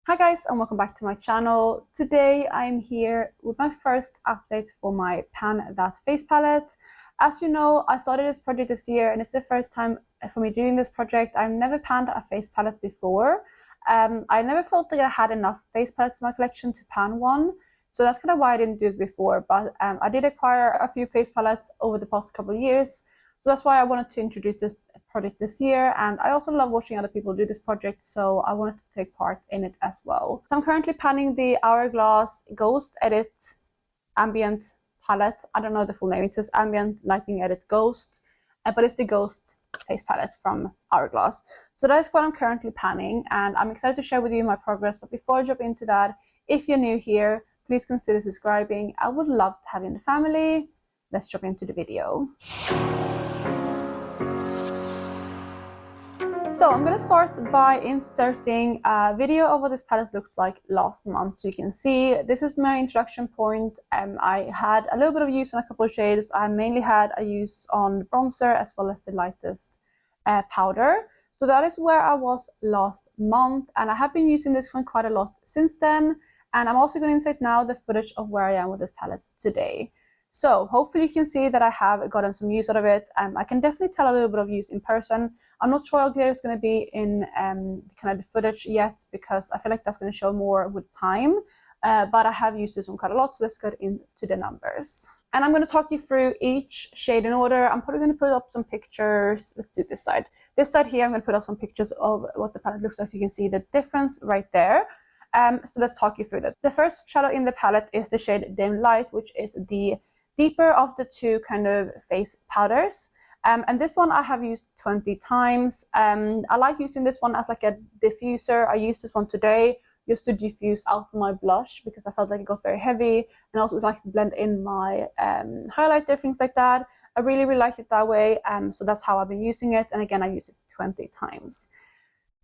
Hi guys, and welcome back to my channel. Today I'm here with my first update for my Pan That Face palette. As you know, I started this project this year and it's the first time for me doing this project. I've never panned a face palette before. I never felt like I had enough face palettes in my collection to pan one. So that's kind of why I didn't do it before, but I did acquire a few face palettes over the past couple of years. So that's why I wanted to introduce this project this year, and I also love watching other people do this project, so I wanted to take part in it as well. So I'm currently panning the Hourglass Ghost Edit Ambient palette. I don't know the full name, it says Ambient Lighting Edit Ghost, but it's the Ghost face palette from Hourglass. So that's what I'm currently panning, and I'm excited to share with you my progress. But before I jump into that, if you're new here, please consider subscribing. I would love to have you in the family. Let's jump into the video. So I'm going to start by inserting a video of what this palette looked like last month. So you can see this is my introduction point. I had a little bit of use on a couple of shades. I mainly had a use on bronzer as well as the lightest powder. So that is where I was last month, and I have been using this one quite a lot since then. And I'm also going to insert now the footage of where I am with this palette today. So hopefully you can see that I have gotten some use out of it. I can definitely tell a little bit of use in person. I'm not sure how clear it's going to be in kind of the footage yet, because I feel like that's going to show more with time. But I have used this one quite a lot, so let's get into the numbers. And I'm going to talk you through each shade in order. I'm probably going to put up some pictures. Let's do this side. This side here, I'm going to put up some pictures of what the palette looks like so you can see the difference right there. So let's talk you through that. The first shadow in the palette is the shade Dim Light, which is the deeper of the two kind of face powders. And this one I have used 20 times. I like using this one as like a diffuser. I used this one today just to diffuse out my blush because I felt like it got very heavy, and also like to blend in my highlighter, things like that. I really liked it that way. So that's how I've been using it. And again, I use it 20 times.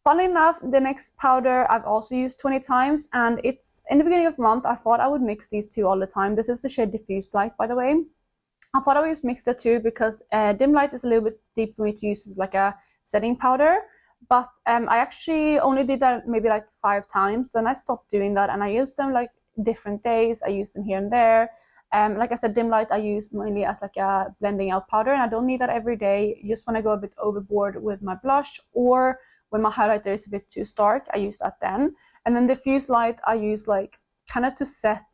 Funnily enough, the next powder I've also used 20 times, and it's in the beginning of the month. I thought I would mix these two all the time. This is the shade Diffused Light, by the way. I thought I would just mix the two because Dim Light is a little bit deep for me to use as like a setting powder. But I actually only did that maybe like 5 times. Then I stopped doing that, and I used them like different days. I used them here and there. Like I said, Dim Light I use mainly as like a blending out powder, and I don't need that every day. Just when I go a bit overboard with my blush, or when my highlighter is a bit too stark, I use that then. And then Diffuse Light I use like kind of to set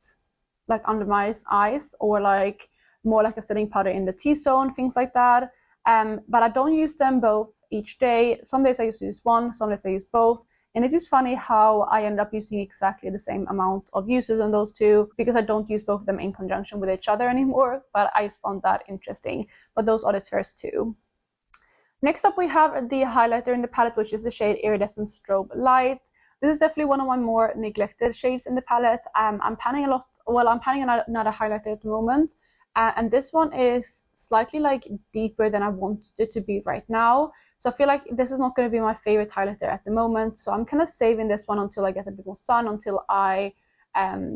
like under my eyes, or like more like a setting powder in the T-zone, things like that. But I don't use them both each day. Some days I used to use one, some days I use both. And it's just funny how I end up using exactly the same amount of uses on those two, because I don't use both of them in conjunction with each other anymore. But I just found that interesting. But those are the first two. Next up, we have the highlighter in the palette, which is the shade Iridescent Strobe Light. This is definitely one of my more neglected shades in the palette. I'm panning a lot. Well, I'm panning another highlighter at the moment. And this one is slightly like deeper than I want it to be right now. So I feel like this is not going to be my favorite highlighter at the moment. So I'm kind of saving this one until I get a bit more sun, until I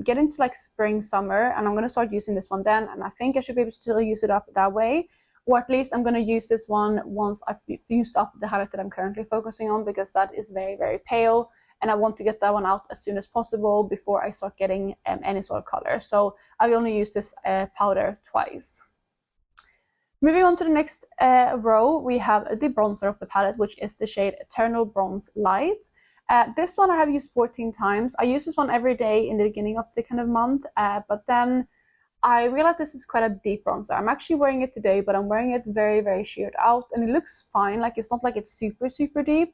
get into like spring, summer. And I'm going to start using this one then. And I think I should be able to still use it up that way. Or at least I'm going to use this one once I've used up the highlight that I'm currently focusing on, because that is very pale. And I want to get that one out as soon as possible before I start getting any sort of color. So I've only used this powder twice. Moving on to the next row, we have the bronzer of the palette, which is the shade Eternal Bronze Light. This one I have used 14 times. I use this one every day in the beginning of the kind of month, but then I realized this is quite a deep bronzer. I'm actually wearing it today, but I'm wearing it very sheared out, and it looks fine. Like, it's not like it's super deep.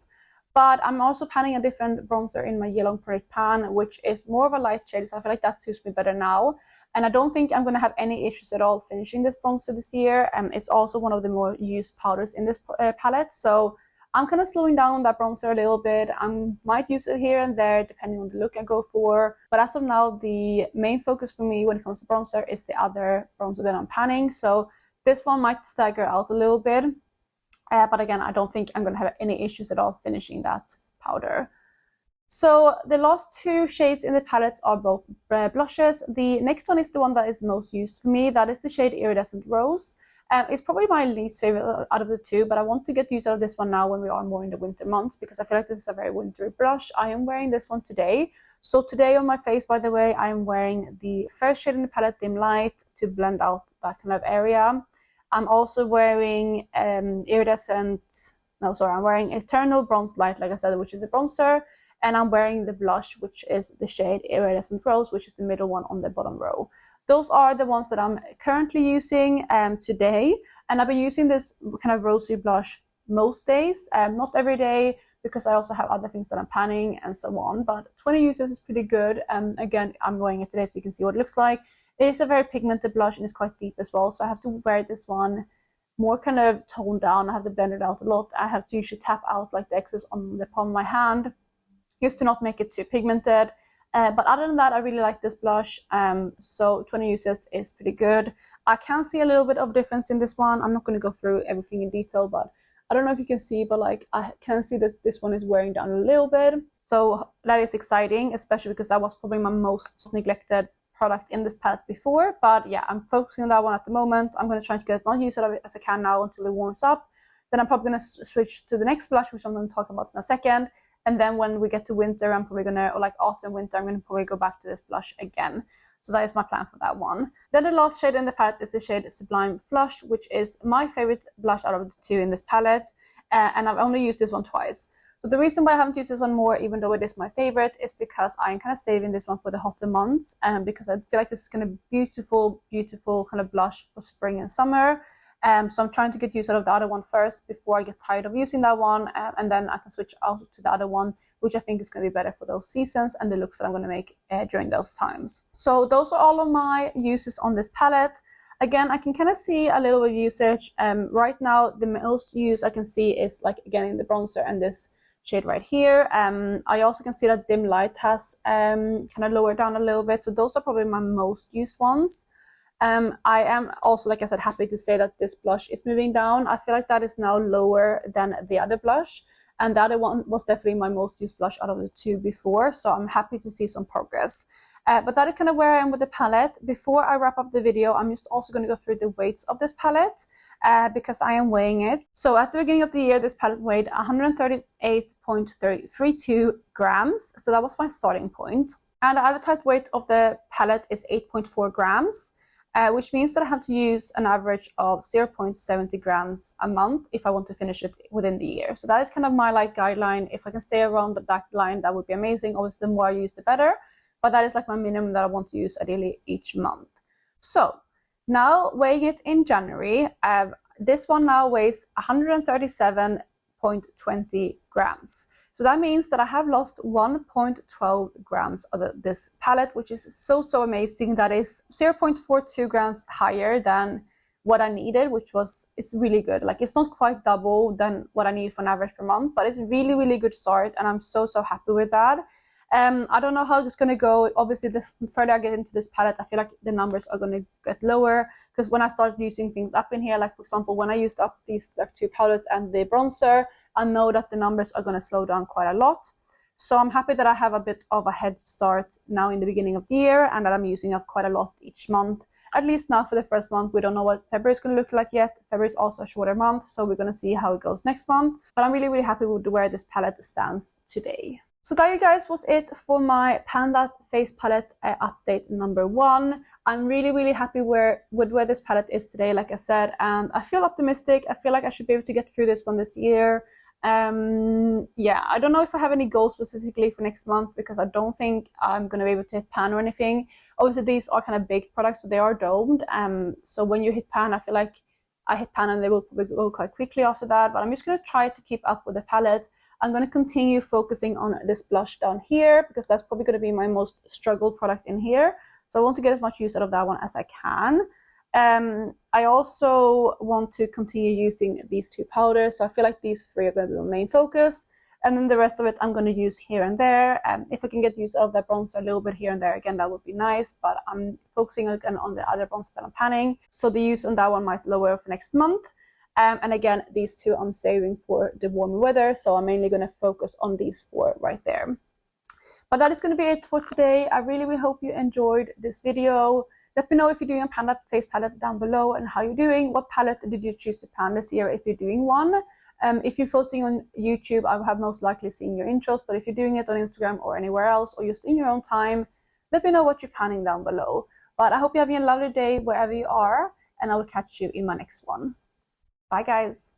But I'm also panning a different bronzer in my Yellow Project pan, which is more of a light shade, so I feel like that suits me better now. And I don't think I'm going to have any issues at all finishing this bronzer this year. It's also one of the more used powders in this palette, so I'm kind of slowing down on that bronzer a little bit. I might use it here and there, depending on the look I go for. But as of now, the main focus for me when it comes to bronzer is the other bronzer that I'm panning. So this one might stagger out a little bit. But again, I don't think I'm going to have any issues at all finishing that powder. So the last two shades in the palettes are both blushes. The next one is the one that is most used for me. That is the shade Iridescent Rose. It's probably my least favorite out of the two, but I want to get use out of this one now when we are more in the winter months, because I feel like this is a very wintry blush. I am wearing this one today. So today on my face, by the way, I am wearing the first shade in the palette, Dim Light, to blend out that kind of area. I'm also wearing I'm wearing Eternal Bronze Light, like I said, which is the bronzer. And I'm wearing the blush, which is the shade Iridescent Rose, which is the middle one on the bottom row. Those are the ones that I'm currently using today. And I've been using this kind of rosy blush most days, not every day, because I also have other things that I'm panning and so on. But 20 uses is pretty good. Again, I'm wearing it today so you can see what it looks like. It is a very pigmented blush and it's quite deep as well. So I have to wear this one more kind of toned down. I have to blend it out a lot. I have to usually tap out like the excess on the palm of my hand, just to not make it too pigmented. But other than that, I really like this blush. So 20 uses is pretty good. I can see a little bit of difference in this one. I'm not going to go through everything in detail, but I don't know if you can see, but like I can see that this one is wearing down a little bit. So that is exciting, especially because that was probably my most neglected product in this palette before. But yeah, I'm focusing on that one at the moment. I'm going to try to get as much use out of it as I can now until it warms up. Then I'm probably going to switch to the next blush, which I'm going to talk about in a second. And then when we get to winter, I'm probably gonna, or like autumn, winter, I'm gonna probably go back to this blush again. So that is my plan for that one. Then the last shade in the palette is the shade Sublime Flush, which is my favorite blush out of the two in this palette. And I've only used this one twice. So the reason why I haven't used this one more, even though it is my favorite, is because I'm kind of saving this one for the hotter months. Because I feel like this is gonna be beautiful, beautiful kind of blush for spring and summer. So I'm trying to get use out of the other one first before I get tired of using that one, and then I can switch out to the other one, which I think is going to be better for those seasons and the looks that I'm going to make during those times. So those are all of my uses on this palette. Again, I can kind of see a little bit of usage. Right now, the most use I can see is like, again, in the bronzer and this shade right here. I also can see that Dim Light has kind of lowered down a little bit. So those are probably my most used ones. I am also, like I said, happy to say that this blush is moving down. I feel like that is now lower than the other blush, and the other one was definitely my most used blush out of the two before, so I'm happy to see some progress. But that is kind of where I am with the palette. Before I wrap up the video, I'm just also going to go through the weights of this palette, because I am weighing it. So at the beginning of the year, this palette weighed 138.32 grams, so that was my starting point. And the advertised weight of the palette is 8.4 grams. Which means that I have to use an average of 0.70 grams a month if I want to finish it within the year. So that is kind of my like guideline. If I can stay around that line, that would be amazing. Obviously, the more I use, the better. But that is like my minimum that I want to use ideally each month. So now weighing it in January, this one now weighs 137.20 grams. So that means that I have lost 1.12 grams of this palette, which is so amazing. That is 0.42 grams higher than what I needed, which it's really good. Like, it's not quite double than what I need for an average per month, but it's really, really good start. And I'm so happy with that. I don't know how it's going to go. Obviously, the further I get into this palette, I feel like the numbers are going to get lower, because when I start using things up in here, like for example, when I used up these like two powders and the bronzer, I know that the numbers are going to slow down quite a lot. So I'm happy that I have a bit of a head start now in the beginning of the year, and that I'm using up quite a lot each month. At least now for the first month. We don't know what February is going to look like yet. February is also a shorter month, so we're going to see how it goes next month. But I'm really, really happy with where this palette stands today. So that, you guys, was it for my Panda face palette update number 1. I'm really, really happy with where this palette is today, like I said, and I feel optimistic. I feel like I should be able to get through this one this year. Yeah, I don't know if I have any goals specifically for next month, because I don't think I'm going to be able to hit pan or anything. Obviously, these are kind of baked products, so they are domed. So when you hit pan, I feel like I hit pan and they will probably go quite quickly after that. But I'm just going to try to keep up with the palette. I'm going to continue focusing on this blush down here, because that's probably going to be my most struggled product in here. So I want to get as much use out of that one as I can. I also want to continue using these two powders. So I feel like these 3 are going to be my main focus. And then the rest of it I'm going to use here and there. If I can get use out of that bronzer a little bit here and there, again, that would be nice. But I'm focusing again on the other bronzer that I'm panning. So the use on that one might lower for next month. And again, these 2 I'm saving for the warmer weather. So I'm mainly going to focus on these 4 right there. But that is going to be it for today. I really hope you enjoyed this video. Let me know if you're doing a pan face palette down below and how you're doing. What palette did you choose to pan this year if you're doing one? If you're posting on YouTube, I have most likely seen your intros, but if you're doing it on Instagram or anywhere else, or just in your own time, let me know what you're panning down below. But I hope you're having a lovely day wherever you are, and I will catch you in my next one. Bye guys!